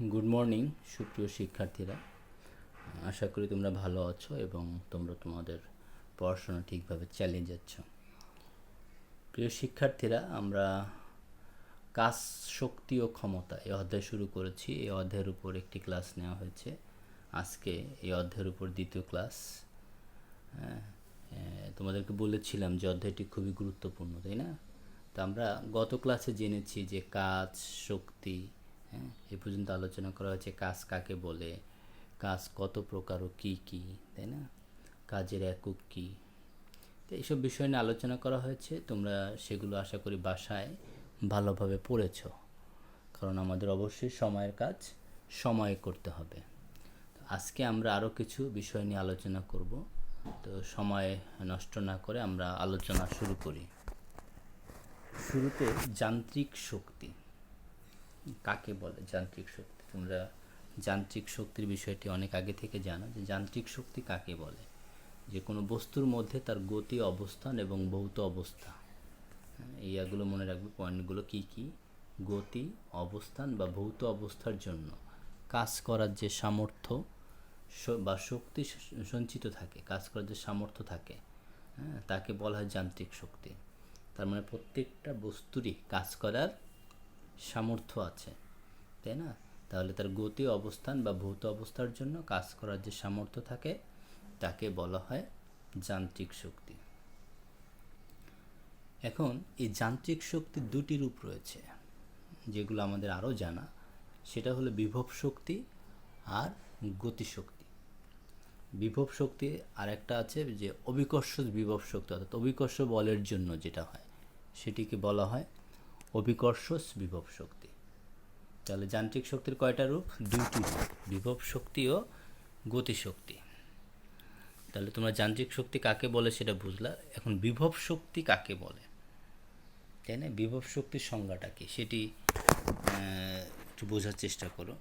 Good morning সুপ্রিয় শিক্ষার্থীরা, আশা করি তোমরা ভালো আছো এবং তোমরা তোমাদের পড়াশোনা ঠিকভাবে চালিয়ে যাচ্ছ। প্রিয় শিক্ষার্থীরা, আমরা কাজ, শক্তি ও ক্ষমতা এই অধ্যায় শুরু করেছি। এই অধ্যায়ের উপর একটি ক্লাস নেওয়া হয়েছে। আজকে এই অধ্যায়ের উপর দ্বিতীয় ক্লাস। তোমাদেরকে বলেছিলাম যে অধ্যায়টি খুবই গুরুত্বপূর্ণ, তাই না? তো আমরা গত ক্লাসে জেনেছি যে কাজ, শক্তি, এ পর্যন্ত আলোচনা করা হয়েছে কাজ কাকে বলে, কাজ কত প্রকার ও কী কী, তাই না? কাজের একক কী, তো এইসব বিষয় নিয়ে আলোচনা করা হয়েছে। তোমরা সেগুলো আশা করি বাসায় ভালোভাবে পড়েছ, কারণ আমাদের অবশ্যই সময়ের কাজ সময়ে করতে হবে। আজকে আমরা আরও কিছু বিষয় নিয়ে আলোচনা করব। তো সময় নষ্ট না করে আমরা আলোচনা শুরু করি। শুরুতে যান্ত্রিক শক্তি কাকে বলে? যান্ত্রিক শক্তি, তোমরা যান্ত্রিক শক্তির বিষয়টি অনেক আগে থেকে জানো যে যান্ত্রিক শক্তি কাকে বলে। যে কোনো বস্তুর মধ্যে তার গতি, অবস্থান এবং ভৌত অবস্থা, এইগুলো মনে রাখবে। পয়েন্টগুলো কি কি? গতি, অবস্থান বা ভৌত অবস্থার জন্য কাজ করার যে সামর্থ্য বা শক্তি সঞ্চিত থাকে, কাজ করার যে সামর্থ্য থাকে, তাকে বলা হয় যান্ত্রিক শক্তি। তার মানে প্রত্যেকটা বস্তুরই কাজ করার সামর্থ্য আছে, তাই না? তাহলে তার গতি, অবস্থান বা ভৌত অবস্থার জন্য কাজ করার যে সামর্থ্য থাকে তাকে বলা হয় যান্ত্রিক শক্তি। এখন এই যান্ত্রিক শক্তির দুটি রূপ রয়েছে, যেগুলো আমাদের আরও জানা। সেটা হলো বিভব শক্তি আর গতিশক্তি। বিভব শক্তি আর একটা আছে যে অভিকর্ষ বিভব শক্তি, অর্থাৎ অভিকর্ষ বলের জন্য যেটা হয় সেটিকে বলা হয় অভিকর্ষ বিভব শক্তি। তাহলে যান্ত্রিক শক্তির কয়টা রূপ? দুইটি রূপ, বিভব শক্তি ও গতিশক্তি। তাহলে তোমরা যান্ত্রিক শক্তি কাকে বলে সেটা বুঝলা। এখন বিভব শক্তি কাকে বলে, তাই না? বিভব শক্তির সংজ্ঞাটা কি সেটি একটু বোঝার চেষ্টা করো।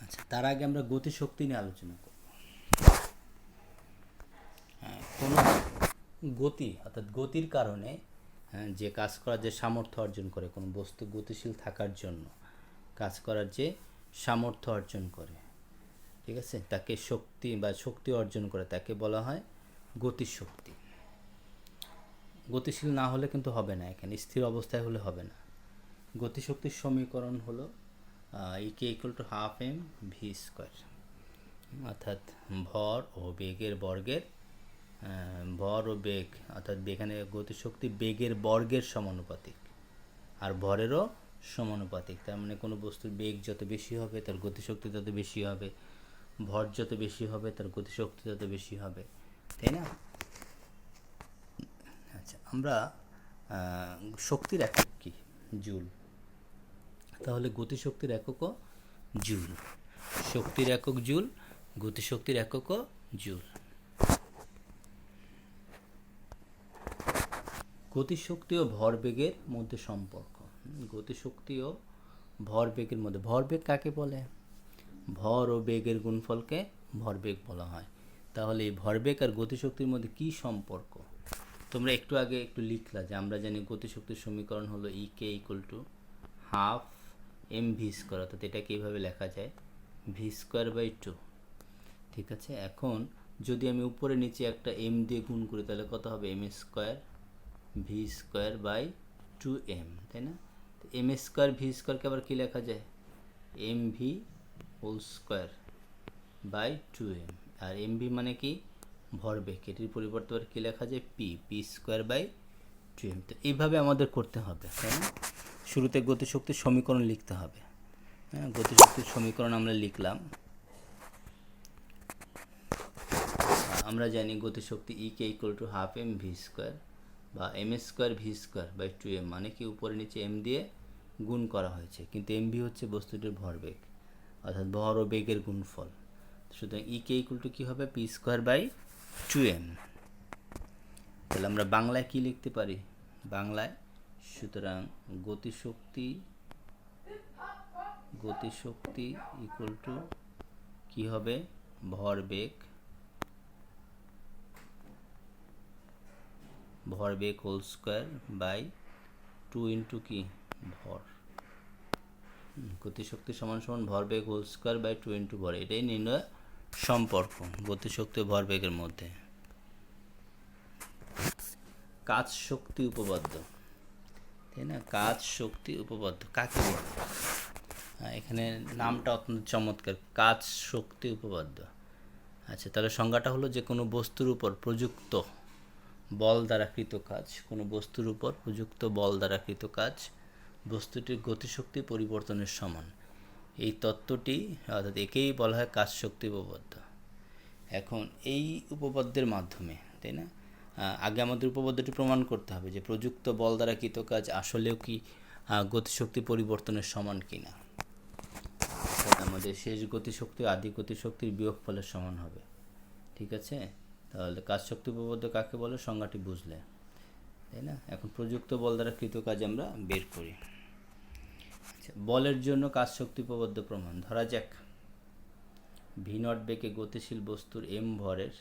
আচ্ছা, তার আগে আমরা গতিশক্তি নিয়ে আলোচনা করব। কোনো গতি, অর্থাৎ গতির কারণে যে কাজ করার যে সামর্থ্য অর্জন করে, কোনো বস্তু গতিশীল থাকার জন্য কাজ করার যে সামর্থ্য অর্জন করে, ঠিক আছে, তাকে শক্তি বা শক্তি অর্জন করে তাকে বলা হয় গতিশক্তি। গতিশীল না হলে কিন্তু হবে না, এখানে স্থির অবস্থায় হলে হবে না। গতিশক্তির সমীকরণ হলো EK equal to half M V square, অর্থাৎ ভর ও বেগের বর্গের, ভর ও বেগ, অর্থাৎ এখানে গতিশক্তি বেগের বর্গের সমানুপাতিক আর ভরেরও সমানুপাতিক। তার মানে কোনো বস্তুর বেগ যত বেশি হবে তার গতিশক্তি তত বেশি হবে, ভর যত বেশি হবে তার গতিশক্তি তত বেশি হবে, তাই না? আচ্ছা, আমরা শক্তির একক কি? জুল। তাহলে গতিশক্তির এককও জুল। শক্তির একক জুল, গতিশক্তির এককও জুল। গতিশক্তি ও ভরবেগের মধ্যে সম্পর্ক। গতিশক্তি ও ভরবেগের মধ্যে, ভরবেগ কাকে বলে? ভর ও বেগের গুণফলকে ভরবেগ বলা হয়। তাহলে এই ভরবেগ আর গতিশক্তির মধ্যে কি সম্পর্ক? তোমরা একটু আগে একটু লিখলা যে আমরা জানি গতিশক্তির সমীকরণ হলো EK equal to half M V square, অর্থাৎ এটাকে এইভাবে লেখা যায় ভি স্কোয়ার বাই টু, ঠিক আছে। এখন যদি আমি উপরে নিচে একটা এম দিয়ে গুণ করি তাহলে কত হবে? M square V square by two m, তাই না? তো এম স্কোয়ার ভি স্কোয়ারকে আবার কী লেখা যায়? M v whole square by two m. আর এম ভি মানে কি? ভরবেগ। এটির পরিবর্তে আবার কী লেখা যায়? P, p square by two m. তো এইভাবে আমাদের করতে হবে, তাই না? শুরুতে গতিশক্তির সমীকরণ লিখতে হবে। হ্যাঁ, গতিশক্তির সমীকরণ আমরা লিখলাম। আমরা জানি গতিশক্তি EK equal to half M V square বা M square V square by two M, মানে কি উপরে নিচে এম দিয়ে গুণ করা হয়েছে, কিন্তু এম ভি হচ্ছে বস্তুটির ভরবেগ, অর্থাৎ ভর ও বেগের গুণফল। সুতরাং ইকে ইকুয়াল টু কী হবে? P square by two m. তাহলে আমরা বাংলায় কি লিখতে পারি? বাংলায় সুতরাং গতিশক্তি ইকুয়াল টু কী হবে? ভরবেগ whole square by two into কি? ভর, গতিশক্তি সমান সমান ভরবেগ হোল স্কয়ার বাই 2 ইন্টু ভর, এটাই নির্ণয় সম্পর্ক গতিশক্তি ও ভরবেগের মধ্যে। কাজ শক্তি উপপাদ্য, তাই না? কাজ শক্তি উপপাদ্য কাকে বলে? এখানে নামটা অত্যন্ত চমৎকার, কাজ শক্তি উপপাদ্য। আচ্ছা, তাহলে সংজ্ঞাটা হলো যে কোনো বস্তুর উপর প্রযুক্ত বল দ্বারা কৃত কাজ, কোনো বস্তুর উপর প্রযুক্ত বল দ্বারা কৃত কাজ বস্তুটির গতিশক্তি পরিবর্তনের সমান। এই তত্ত্বটি অর্থাৎ একেই বলা হয় কাজ শক্তি উপপাদ্য। এখন এই উপপাদ্যের মাধ্যমে, তাই না, আগে আমাদের উপপাদ্যটি প্রমাণ করতে হবে যে প্রযুক্ত বল দ্বারা কৃত কাজ আসলেও কি গতিশক্তি পরিবর্তনের সমান কিনা। আমাদের শেষ গতিশক্তি আদি গতিশক্তির বিয়োগফলের সমান হবে। ঠিক আছে, তাহলে কাজ শক্তি উপপাদ্য কাকে বলে সংজ্ঞাটি বুঝলে, তাই না? এখন প্রযুক্ত বল দ্বারা কৃত কাজ আমরা বের করি। আচ্ছা, বলের জন্য কাজ শক্তি উপপাদ্য প্রমাণ। ধরা যাক ভি নট বেগে গতিশীল বস্তুর এম ভরের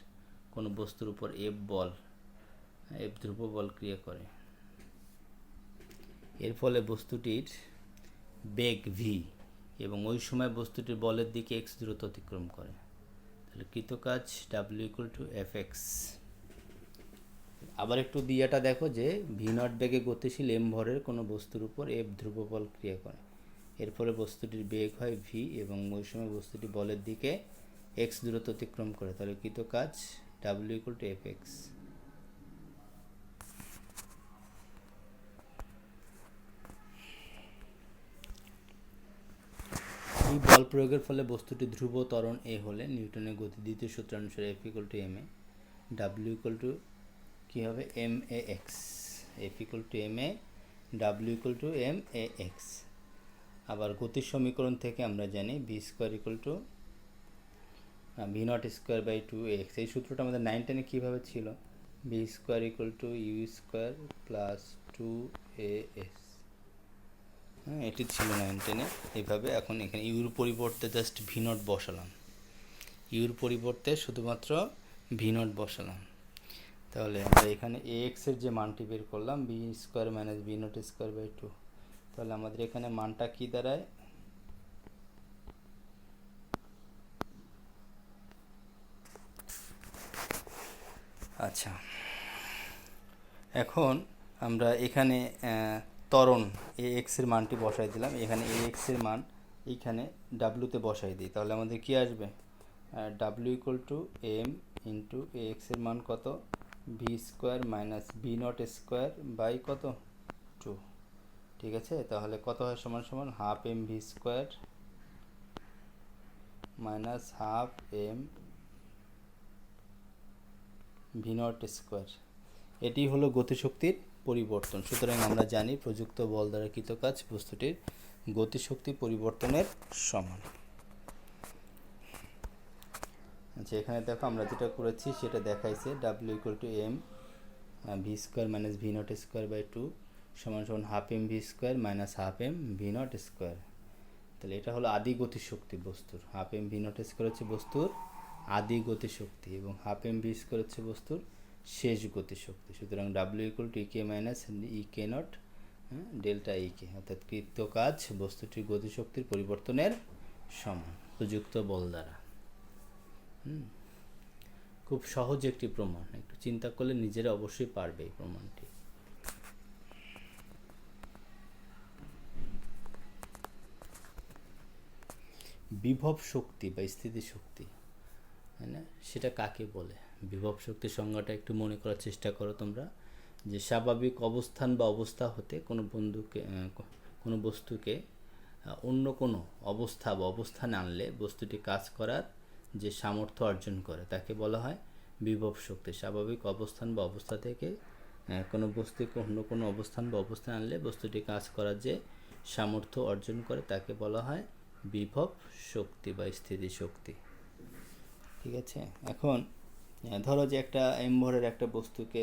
কোনো বস্তুর উপর এফ বল, এফ ধ্রুব বল ক্রিয়া করে। এর ফলে বস্তুটির বেগ ভি এবং ওই সময় বস্তুটির বলের দিকে এক্স দূরত্ব অতিক্রম করে। তাহলে কৃত কাজ W equal two F x. আবার একটু দিয়াটা দেখো যে ভি নট বেগে গতিশীল এম ভরের কোনো বস্তুর উপর এফ ধ্রুব বল ক্রিয়া করে। এর ফলে বস্তুটির বেগ হয় ভি এবং ওই সময় বস্তুটি বলের দিকে এক্স দূরত্ব অতিক্রম করে। তাহলে কৃত কাজ W equal two F x. এই বল প্রয়োগের ফলে বস্তুটি ধ্রুব ত্বরণ এ হলে নিউটনের গতি দ্বিতীয় সূত্র অনুসারে F equal to M A, W equal to কী হবে M A X. F equal to M A, W equal to M A X. আবার গতির সমীকরণ থেকে আমরা জানি V square equal to V not square by 2ax। এই সূত্রটা আমাদের 9 10-এ কীভাবে ছিল? V square equal to U square plus 2as। হ্যাঁ, এটি ছিল 9 10-এ এইভাবে। এখন এখানে ইউর পরিবর্তে জাস্ট ভি নট বসালাম, ইউর পরিবর্তে শুধুমাত্র ভি নট বসালাম। তাহলে আমরা এখানে এক্সের যে মানটি বের করলাম v square minus V naught square by 2, তাহলে আমাদের এখানে মানটা কি দাঁড়ায়? আচ্ছা, এখন আমরা এখানে ত্বরণ এ এক্সের মানটি বসাই দিলাম, এখানে এ এক্সের মান এইখানে ডাব্লুতে বসাই দিই, তাহলে আমাদের কি আসবে? W equal to M into A এক্সের মান কত? V square minus V naught square by কত? 2। ঠিক আছে, তাহলে কত হয়? সমান সমান half M V square minus half M V naught square. এটি হলো গতিশক্তির পরিবর্তন। সুতরাং আমরা জানি প্রযুক্ত বল দ্বারা কৃত কাজ বস্তুটির গতিশক্তি পরিবর্তনের সমান। আচ্ছা, এখানে দেখো আমরা যেটা করেছি সেটা দেখাইছে W equal to m V square minus V naught square by 2 সমান সমান half M V square minus half M V naught square. তাহলে এটা হলো আদি গতিশক্তি বস্তুর। Half M V naught square হচ্ছে বস্তুর আদি গতিশক্তি এবং হাফ এম ভি স্কোয়ার হচ্ছে বস্তুর শেষ গতিশক্তি। সুতরাং W equal to EK minus EK not delta EK, অর্থাৎ কৃত কাজ বস্তুটির গতিশক্তির পরিবর্তনের সমান প্রযুক্ত বল দ্বারা। খুব সহজ একটি প্রমাণ, একটু চিন্তা করলে নিজেরা অবশ্যই পারবে এই প্রমাণটি। বিভব শক্তি বা স্থিতিশক্তি, তাই না, সেটা কাকে বলে? বিভব শক্তির সংজ্ঞাটা একটু মনে করার চেষ্টা করো তোমরা, যে স্বাভাবিক অবস্থান বা অবস্থা হতে কোনো বস্তুকে অন্য কোনো অবস্থা বা অবস্থানে আনলে বস্তুটি কাজ করার যে সামর্থ্য অর্জন করে তাকে বলা হয় বিভব শক্তি। স্বাভাবিক অবস্থান বা অবস্থা থেকে কোনো বস্তুকে অন্য কোনো অবস্থান বা অবস্থানে আনলে বস্তুটি কাজ করার যে সামর্থ্য অর্জন করে তাকে বলা হয় বিভব শক্তি বা স্থিতিশক্তি। ঠিক আছে, এখন ধরো যে একটা এম ভরের একটা বস্তুকে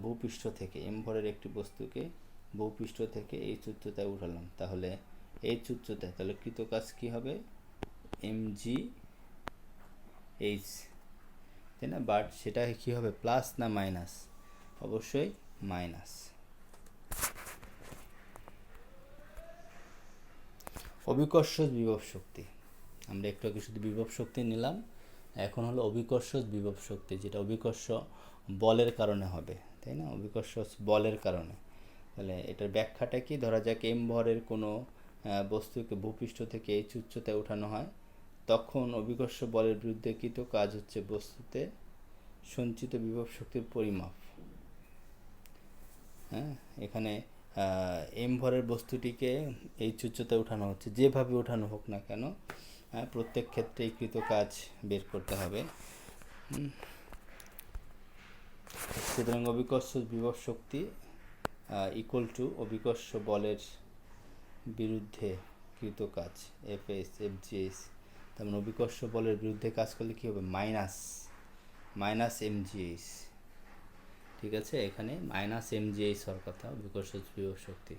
ভূপৃষ্ঠ থেকে, এম ভরের একটি বস্তুকে ভূপৃষ্ঠ থেকে এই উচ্চতায় উঠালাম, তাহলে এই উচ্চতায়, তাহলে কৃত কাজ কী হবে? এম জি এইচ, তাই না? বাট সেটা কী হবে, প্লাস না মাইনাস? অবশ্যই মাইনাস। অভিকর্ষজ বিভব শক্তি, আমরা একটু আগে শুধু বিভব শক্তি নিলাম, এখন হলো অভিকর্ষজ বিভব শক্তি, যেটা অভিকর্ষ বলের কারণে হবে, তাই না? অভিকর্ষ বলের কারণে। তাহলে এটার ব্যাখ্যাটা কি? ধরা যাক এম ভরের কোনো বস্তুকে ভূপৃষ্ঠ থেকে এইচ উচ্চতায় ওঠানো হয়, তখন অভিকর্ষ বলের বিরুদ্ধে কৃত কাজ হচ্ছে বস্তুতে সঞ্চিত বিভব শক্তির পরিমাপ। হ্যাঁ, এখানে এম ভরের বস্তুটিকে এইচ উচ্চতায় ওঠানো হচ্ছে, যেভাবে ওঠানো হোক না কেন, প্রত্যেক ক্ষেত্রেই কৃত কাজ বের করতে হবে। সুতরাং অভিকর্ষ বিভব শক্তি ইকুয়াল টু অভিকর্ষ বলের বিরুদ্ধে কৃত কাজ, এফজিএস। তার মানে অভিকর্ষ বলের বিরুদ্ধে কাজ করলে কী হবে? Minus MGS. ঠিক আছে, এখানে মাইনাস এমজিএস হওয়ার কথা অভিকর্ষ বিভব শক্তি।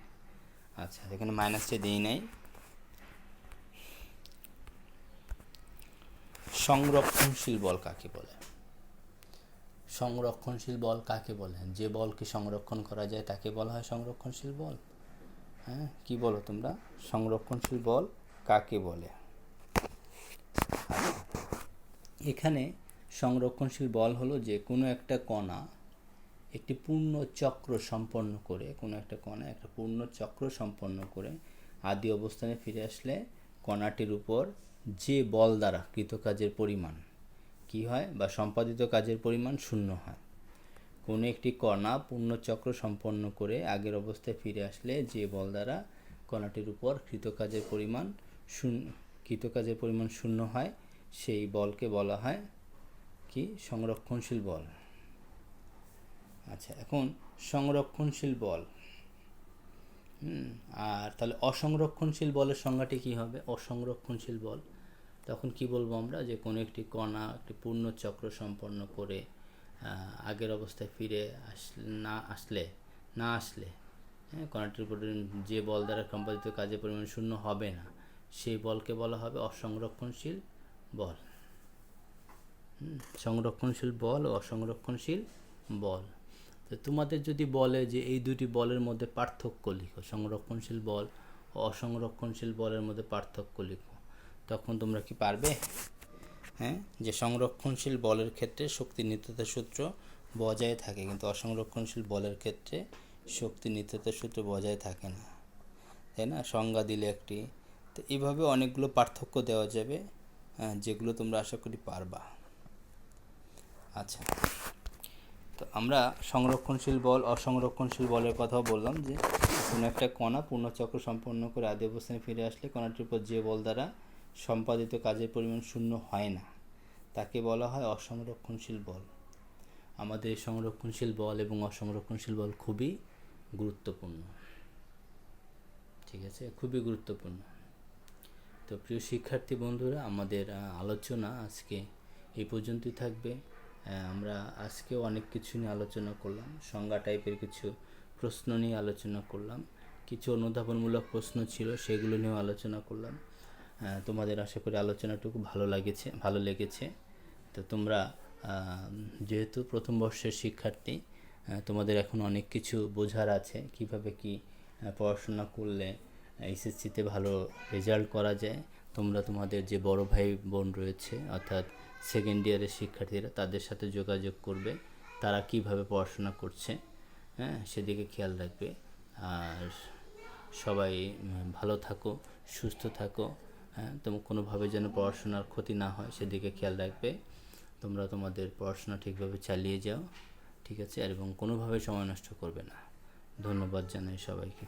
আচ্ছা, এখানে মাইনাসটা দিই নাই। সংরক্ষণশীল বল কাকে বলে? সংরক্ষণশীল বল কাকে বলে? যে বলকে সংরক্ষণ করা যায় তাকে বলা হয় সংরক্ষণশীল বল। হ্যাঁ, কি বলো তোমরা? সংরক্ষণশীল বল কাকে বলে? এখানে সংরক্ষণশীল বল হলো যে কোনো একটা কণা একটি পূর্ণ চক্র সম্পন্ন করে, কোনো একটা কণা একটা পূর্ণ চক্র সম্পন্ন করে আদি অবস্থানে ফিরে আসলে কণাটির উপর যে বল দ্বারা কৃতকাজের পরিমাণ কি হয় বা সম্পাদিত কাজের পরিমাণ শূন্য হয়। কোনো একটি কণা পূর্ণচক্র সম্পন্ন করে আগের অবস্থায় ফিরে আসলে যে বল দ্বারা কণাটির উপর কৃতকাজের পরিমাণ শূন্য হয়, সেই বলকে বলা হয় কি? সংরক্ষণশীল বল। আচ্ছা, এখন সংরক্ষণশীল বল, আর তাহলে অসংরক্ষণশীল বলের সংজ্ঞাটি কি হবে? অসংরক্ষণশীল বল তখন কি বলবো আমরা? যে কোনো একটি কণা একটি পূর্ণ চক্র সম্পন্ন করে আগের অবস্থায় ফিরে না আসলে কণাটির উপর যে বল দ্বারা সম্পাদিত কাজের পরিমাণ শূন্য হবে না, সেই বলকে বলা হবে অসংরক্ষণশীল বল। সংরক্ষণশীল বল ও অসংরক্ষণশীল বল। তো তোমাদের যদি বলে যে এই দুটি বলের মধ্যে পার্থক্য লিখো, সংরক্ষণশীল বল ও অসংরক্ষণশীল বলের মধ্যে পার্থক্য লিখো, তখন তোমরা কি পারবে? হ্যাঁ, যে সংরক্ষণশীল বলের ক্ষেত্রে শক্তি নিত্যতা সূত্র বজায় থাকে, কিন্তু অসংরক্ষণশীল বলের ক্ষেত্রে শক্তি নিত্যতা সূত্র বজায় থাকে না, তাই না? সংজ্ঞা দিলে একটি। তো এইভাবে অনেকগুলো পার্থক্য দেওয়া যাবে, যেগুলো তোমরা আশা করি পারবা। আচ্ছা, তো আমরা সংরক্ষণশীল বল অসংরক্ষণশীল বলের কথাও বললাম, যে কোনো একটা কণা পূর্ণচক্র সম্পন্ন করে আদি অবস্থানে ফিরে আসলে কণাটির উপর যে বল দ্বারা সম্পাদিত কাজের পরিমাণ শূন্য হয় না, তাকে বলা হয় অসংরক্ষণশীল বল। আমাদের সংরক্ষণশীল বল এবং অসংরক্ষণশীল বল খুবই গুরুত্বপূর্ণ। ঠিক আছে, খুবই গুরুত্বপূর্ণ। তো প্রিয় শিক্ষার্থী বন্ধুরা, আমাদের আলোচনা আজকে এই পর্যন্তই থাকবে। আমরা আজকেও অনেক কিছু নিয়ে আলোচনা করলাম, সংজ্ঞা টাইপের কিছু প্রশ্ন নিয়ে আলোচনা করলাম, কিছু অনুধাবনমূলক প্রশ্ন ছিল সেগুলো নিয়েও আলোচনা করলাম। তোমাদের আশা করি আলোচনাটুকু ভালো লেগেছে। তো তোমরা যেহেতু প্রথম বর্ষের শিক্ষার্থী, তোমাদের এখন অনেক কিছু বোঝার আছে, কিভাবে কি পড়াশোনা করলে এসএসসিতে ভালো রেজাল্ট করা যায়। তোমরা তোমাদের যে বড় ভাই বোন রয়েছে, অর্থাৎ সেকেন্ড ইয়ারের শিক্ষার্থীরা, তাদের সাথে যোগাযোগ করবে, তারা কিভাবে পড়াশোনা করছে, সেদিকে খেয়াল রাখবে। আর সবাই ভালো থাকো, সুস্থ থাকো, তোমার কোনোভাবে যেন পড়াশোনার ক্ষতি না হয় সেদিকে খেয়াল রাখবে। তোমরা তোমাদের পড়াশোনা ঠিকভাবে চালিয়ে যাও, ঠিক আছে? এবং কোনোভাবে সময় নষ্ট করবে না। ধন্যবাদ জানাই সবাইকে।